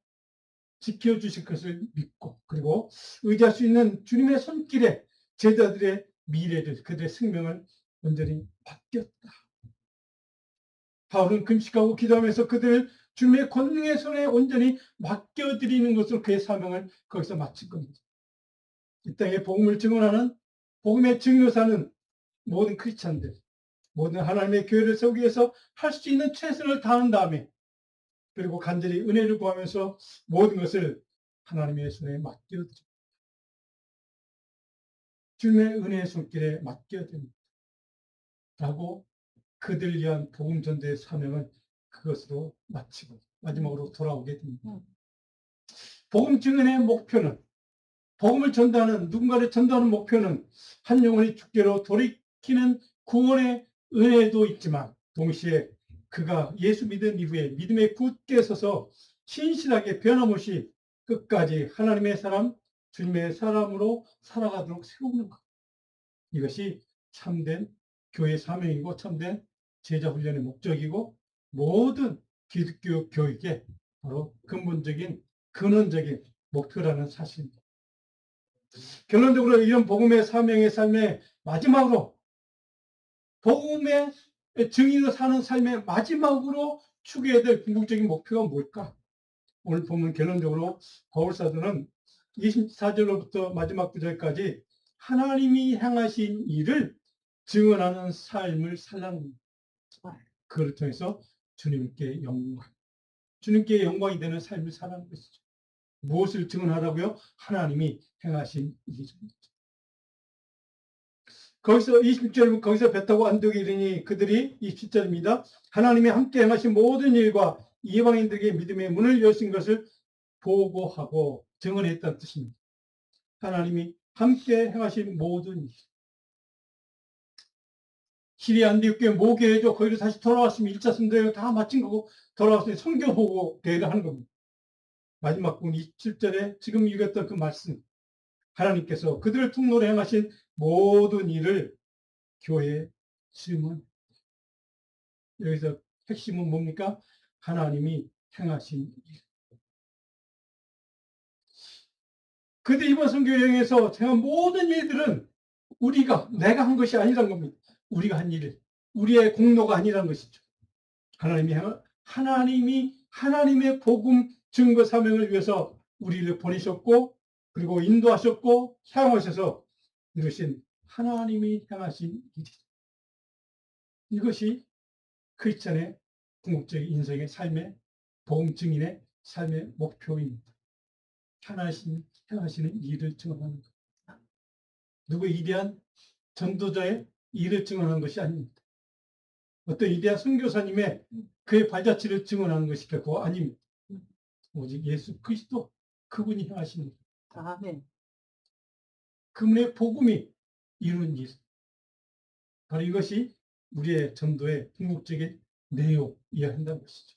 지켜주실 것을 믿고, 그리고 의지할 수 있는 주님의 손길에 제자들의 미래를, 그들의 생명을 온전히 맡겼다. 바울은 금식하고 기도하면서 그들을 주님의 권능의 손에 온전히 맡겨드리는 것으로 그의 사명을 거기서 마친 겁니다. 이 땅에 복음을 증언하는, 복음의 증인으로 사는 모든 크리스찬들, 모든 하나님의 교회를 세우기 위해서 할 수 있는 최선을 다한 다음에, 그리고 간절히 은혜를 구하면서 모든 것을 하나님의 손에 맡겨드립니다. 주님의 은혜의 손길에 맡겨드립니다. 라고 그들 위한 복음 전도의 사명은 그것으로 마치고 마지막으로 돌아오게 됩니다. 복음 증언의 목표는, 복음을 전도하는, 누군가를 전도하는 목표는 한 영혼이 주께로 돌이키는 구원의 은혜도 있지만 동시에 그가 예수 믿은 이후에 믿음에 굳게 서서 신실하게 변함없이 끝까지 하나님의 사람, 주님의 사람으로 살아가도록 세우는 것. 이것이 참된 교회 사명이고 참된 제자 훈련의 목적이고 모든 기독교 교육의 바로 근본적인 근원적인 목표라는 사실입니다. 결론적으로 이런 복음의 사명의 삶의 마지막으로 복음의 증인으로 사는 삶의 마지막으로 추구해야 될 궁극적인 목표가 뭘까? 오늘 보면 결론적으로 바울사도는 24절로부터 마지막 구절까지 하나님이 행하신 일을 증언하는 삶을 살라는 겁니다. 그걸 통해서 주님께 영광이 되는 삶을 살라는 것이죠. 무엇을 증언하라고요? 하나님이 행하신 일입니다. 거기서 20절, 거기서 배 타고 안독에 이르니 그들이 27절입니다. 하나님이 함께 행하신 모든 일과 이방인들에게 믿음의 문을 여신 것을 보고하고 증언했다는 뜻입니다. 하나님이 함께 행하신 모든 일. 시리아 안디옥교회 모교회죠. 거기로 다시 돌아왔으면 1차 선대회 다 마친 거고 돌아왔으니 선교 보고 대회를 하는 겁니다. 마지막 부분 27절에 지금 읽었던 그 말씀. 하나님께서 그들을 통로로 행하신 모든 일을 교회에 증언. 여기서 핵심은 뭡니까? 하나님이 행하신 일. 그들 이번 선교 여행에서 행한 모든 일들은 내가 한 것이 아니란 겁니다. 우리가 한 일, 우리의 공로가 아니라는 것이죠. 하나님이 하나님의 복음 증거 사명을 위해서 우리를 보내셨고 그리고 인도하셨고 사용하셔서 이루신 하나님이 행하신 일이죠. 이것이 크리스찬의 궁극적인 인생의 삶의 복음 증인의 삶의 목표입니다. 하나님 행하시는 일을 증언하는 것. 누구의 위대한 전도자의 일을 증언하는 것이 아닙니다. 어떤 위대한 선교사님의 그의 발자취를 증언하는 것이 결코 아닙니다. 오직 예수 그리스도 그분이 행하시는 일.
아멘.
그분의 복음이 이루는 일. 바로 이것이 우리의 전도의 궁극적인 내용이어야 한다는 것이죠.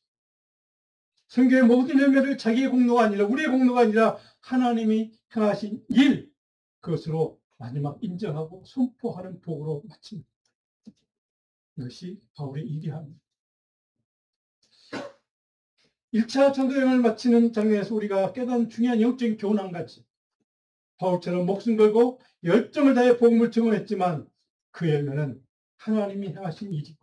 성경의 모든 열매를 자기의 공로가 아니라 우리의 공로가 아니라 하나님이 행하신 일, 그것으로 마지막 인정하고 선포하는 복으로 마칩니다. 이것이 바울의 일이합니다. 1차 전도여행을 마치는 장면에서 우리가 깨달은 중요한 영적인 교훈 한 가지. 바울처럼 목숨 걸고 열정을 다해 복음을 증언했지만 그 열매는 하나님이 행하신 일이고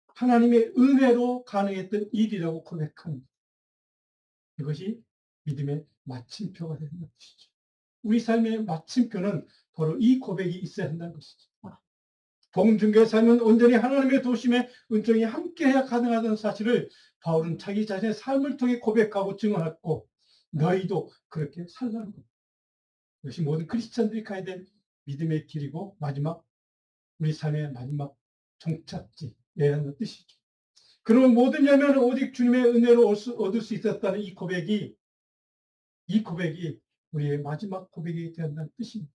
하나님의 은혜로 가능했던 일이라고 고백합니다. 이것이 믿음의 마침표가 된다는 것이죠. 우리 삶의 마침표는 바로 이 고백이 있어야 한다는 것이죠. 복음 증거의 삶은 온전히 하나님의 도심에 은총이 함께해야 가능하다는 사실을 바울은 자기 자신의 삶을 통해 고백하고 증언했고 너희도 그렇게 살라는 겁니다. 이것이 모든 크리스찬들이 가야 될 믿음의 길이고 마지막 우리 삶의 마지막 종착지여야 한다는 뜻이죠. 그러면 모든 열매는 오직 주님의 은혜로 얻을 수 있었다는 이 고백이 우리의 마지막 고백이 되었다는 뜻입니다.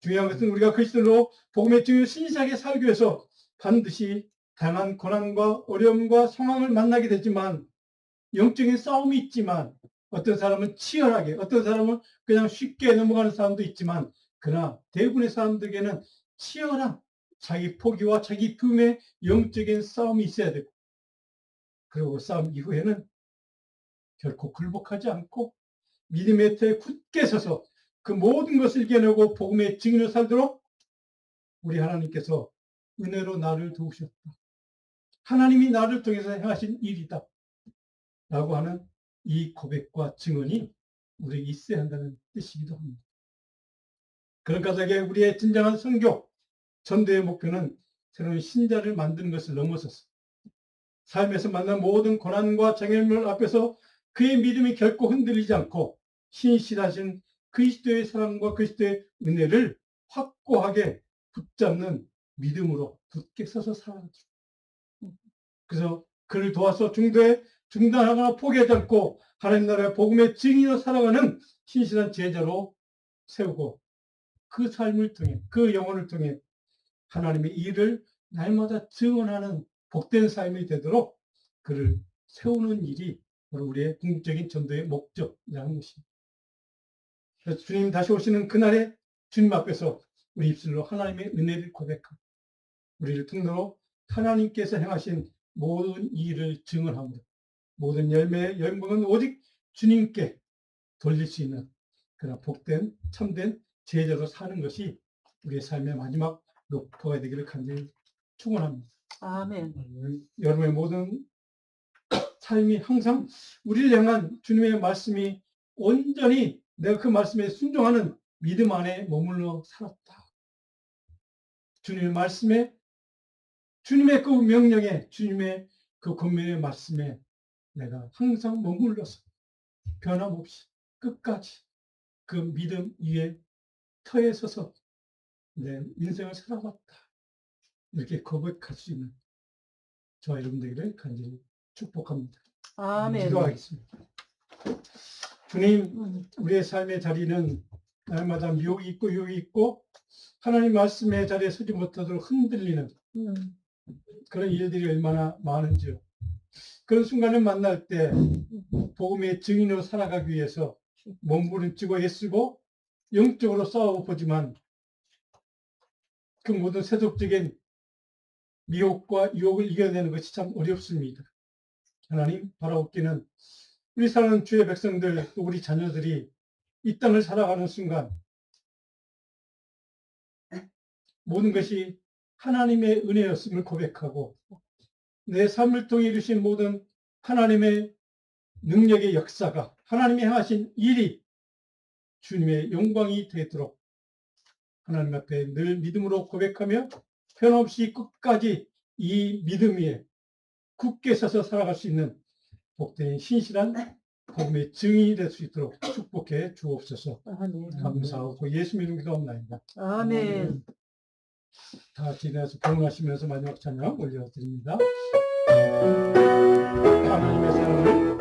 중요한 것은 우리가 그리스도로 복음의 증인을 신실하게 살기 위해서 반드시 다양한 고난과 어려움과 상황을 만나게 되지만 영적인 싸움이 있지만 어떤 사람은 치열하게 어떤 사람은 그냥 쉽게 넘어가는 사람도 있지만 그러나 대부분의 사람들에게는 치열한 자기 포기와 자기 품의 영적인 싸움이 있어야 되고 그리고 싸움 이후에는 결코 굴복하지 않고 믿음의 터에 굳게 서서 그 모든 것을 이겨내고 복음의 증인을 살도록 우리 하나님께서 은혜로 나를 도우셨다. 하나님이 나를 통해서 행하신 일이다. 라고 하는 이 고백과 증언이 우리에게 있어야 한다는 뜻이기도 합니다. 그런 까닭에 우리의 진정한 선교, 전도의 목표는 새로운 신자를 만드는 것을 넘어서서 삶에서 만난 모든 고난과 장애물 앞에서 그의 믿음이 결코 흔들리지 않고 신실하신 그리스도의 사랑과 그리스도의 은혜를 확고하게 붙잡는 믿음으로 굳게 서서 살아가죠. 그래서 그를 도와서 중도에 중단하거나 포기하지 않고 하나님 나라의 복음의 증인으로 살아가는 신실한 제자로 세우고 그 삶을 통해 그 영혼을 통해 하나님의 일을 날마다 증언하는 복된 삶이 되도록 그를 세우는 일이 바로 우리의 궁극적인 전도의 목적이라는 것입니다. 그래서 주님 다시 오시는 그날에 주님 앞에서 우리 입술로 하나님의 은혜를 고백하고 우리를 통로로 하나님께서 행하신 모든 일을 증언합니다. 모든 열매의 영광은 오직 주님께 돌릴 수 있는 그런 복된 참된 제자로 사는 것이 우리의 삶의 마지막 목표가 되기를 간절히 축원합니다.
아멘.
여러분의 모든 삶이 항상 우리를 향한 주님의 말씀이 온전히 내가 그 말씀에 순종하는 믿음 안에 머물러 살았다. 주님의 말씀에, 주님의 그 명령에, 주님의 그 권면의 말씀에 내가 항상 머물러서 변함없이 끝까지 그 믿음 위에 터에 서서 내 인생을 살아왔다. 이렇게 고백할 수 있는 저와 여러분들에게 간절히 축복합니다.
아멘.
기도하겠습니다. 주님, 우리의 삶의 자리는 날마다 미혹이 있고 유혹이 있고 하나님 말씀의 자리에 서지 못하도록 흔들리는 그런 일들이 얼마나 많은지요. 그런 순간을 만날 때 복음의 증인으로 살아가기 위해서 몸부림치고 애쓰고 영적으로 싸워보지만 그 모든 세속적인 미혹과 유혹을 이겨내는 것이 참 어렵습니다. 하나님, 바라옵기는 우리 사는 주의 백성들 또 우리 자녀들이 이 땅을 살아가는 순간 모든 것이 하나님의 은혜였음을 고백하고 내 삶을 통해 이루신 모든 하나님의 능력의 역사가 하나님이 행하신 일이 주님의 영광이 되도록 하나님 앞에 늘 믿음으로 고백하며 변함없이 끝까지 이 믿음 위에 굳게 서서 살아갈 수 있는 복된 신실한 복음의 증인이 될 수 있도록 축복해 주옵소서.
아멘.
감사하고 예수 이름 기도합니다.
아멘.
다 같이 일어나서 병하시면서 마지막 찬양 올려드립니다. 하나님의 사랑을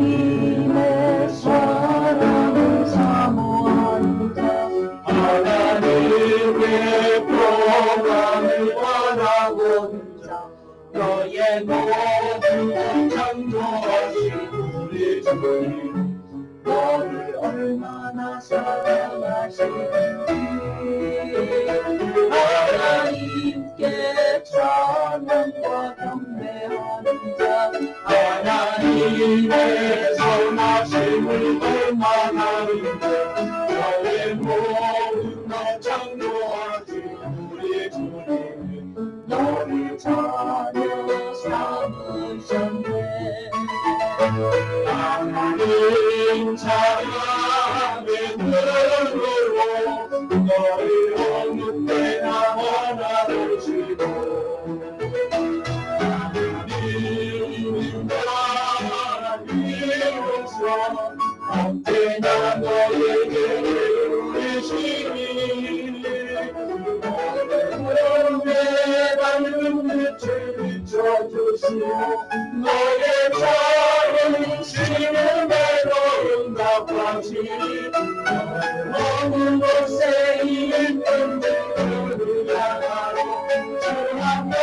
하나님의 사랑을 사모하는 자
하나님의 평안을 원하고는 자 너의 모든 창조하신 우리 주님 너를 얼마나 사랑하시는지
하나님께 찬양과 경배하는 자
하나님의 선하심을 얼마나인데 너의 모든 것 창조하신 우리 주님
너를 자녀 삼으셨네.
하나님 사랑의 눈으로 너를 어느 때나 원하시고 하나님 사랑이로서 언제나 너에게 우리시니 내 밝은 빛을 비춰주시고 너의 작은 심음에도 응답하시니 어느 곳에 있는 그를 향하여 주함과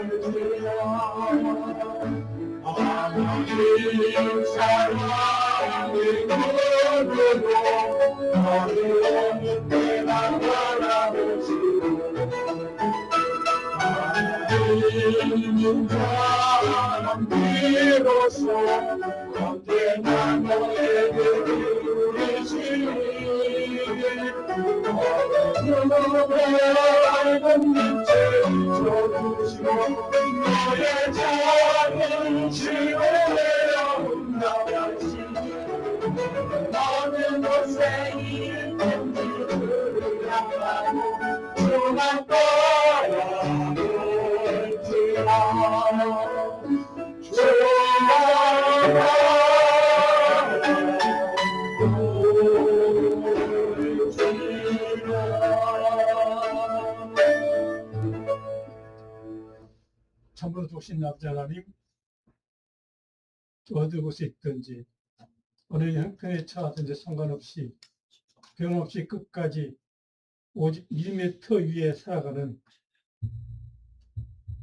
올지라 하나님 사랑의 눈으로 너를 어느 때나 바라보시고 하나님 사랑 비로소 언제나 너에게 이르시니 어둠의 밝은 빛을 비춰주시고 너의 작은 시험에 응답하시니 어느 곳에 있는 그를 향하여 주만 따라올지라
참으로 좋으신 아버지 하나님, 어느 곳에 있든지 어느 형편에 처하든지 상관없이 변함없이 끝까지 오직 믿음의 터 위에 살아가는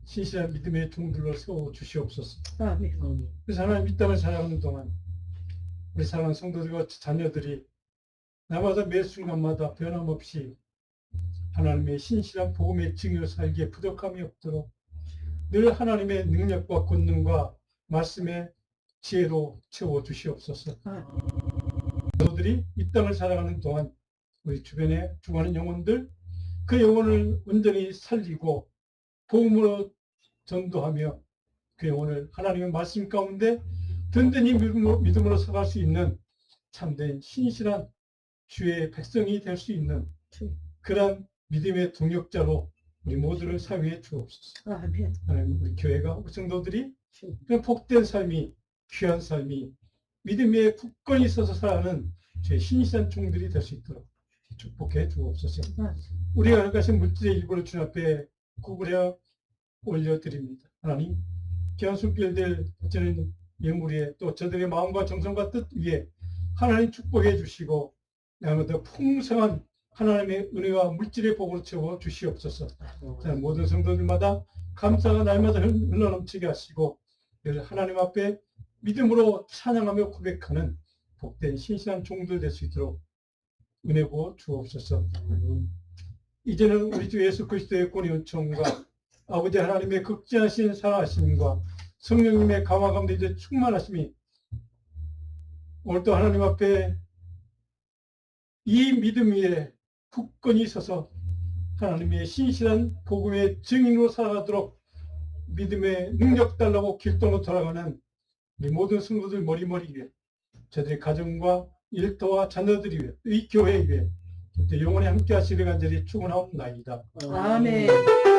신실한 믿음의 종들로 세워 주시옵소서.
아멘.
그래서 하나님 이 땅을 살아가는 동안 우리 사랑하는 성도들과 자녀들이 날마다 매 순간마다 변함없이 하나님의 신실한 복음의 증인으로 살기에 부족함이 없도록 늘 하나님의 능력과 권능과 말씀의 지혜로 채워 주시옵소서. 성도들이 이 땅을 살아가는 동안 우리 주변에 죽어가는 영혼들, 그 영혼을 온전히 살리고 복음으로 전도하며 그 영혼을 하나님의 말씀 가운데 든든히 믿음으로 살아갈 수 있는 참된 신실한 주의 백성이 될 수 있는 그러한 믿음의 동력자로 우리 모두를 사용해 주옵소서.
아멘.
하나님, 우리 교회가 우리 성도들이 그런 복된 삶이, 귀한 삶이 믿음의 굳건히 있어서 살아가는 주의 신실한 종들이 될 수 있도록 축복해 주옵소서. 우리가 허락하신 물질의 일부를 주님 앞에 구부려 올려드립니다. 하나님, 귀한 손길들 저는 예물 또 저들의 마음과 정성과 뜻 위에 하나님 축복해 주시고 날마다 풍성한 하나님의 은혜와 물질의 복으로 채워 주시옵소서. 모든 성도들마다 감사가 날마다 흘러넘치게 하시고 늘 하나님 앞에 믿음으로 찬양하며 고백하는 복된 신실한 종들 될 수 있도록 은혜 부어 주옵소서. 이제는 우리 주 예수 그리스도의 권위 은총과 아버지 하나님의 극진하신 사랑하심과 성령님의 감화 가운데 이제 충만하심이 오늘도 하나님 앞에 이 믿음 위에 굳건히 서서 하나님의 신실한 복음의 증인으로 살아가도록 믿음의 능력 달라고 길동으로 돌아가는 우리 모든 성도들 머리머리 위에 저들의 가정과 일터와 자녀들이 위해 이 교회 위에 영원히 함께 하시려 간절히 축원하옵나이다.
아멘.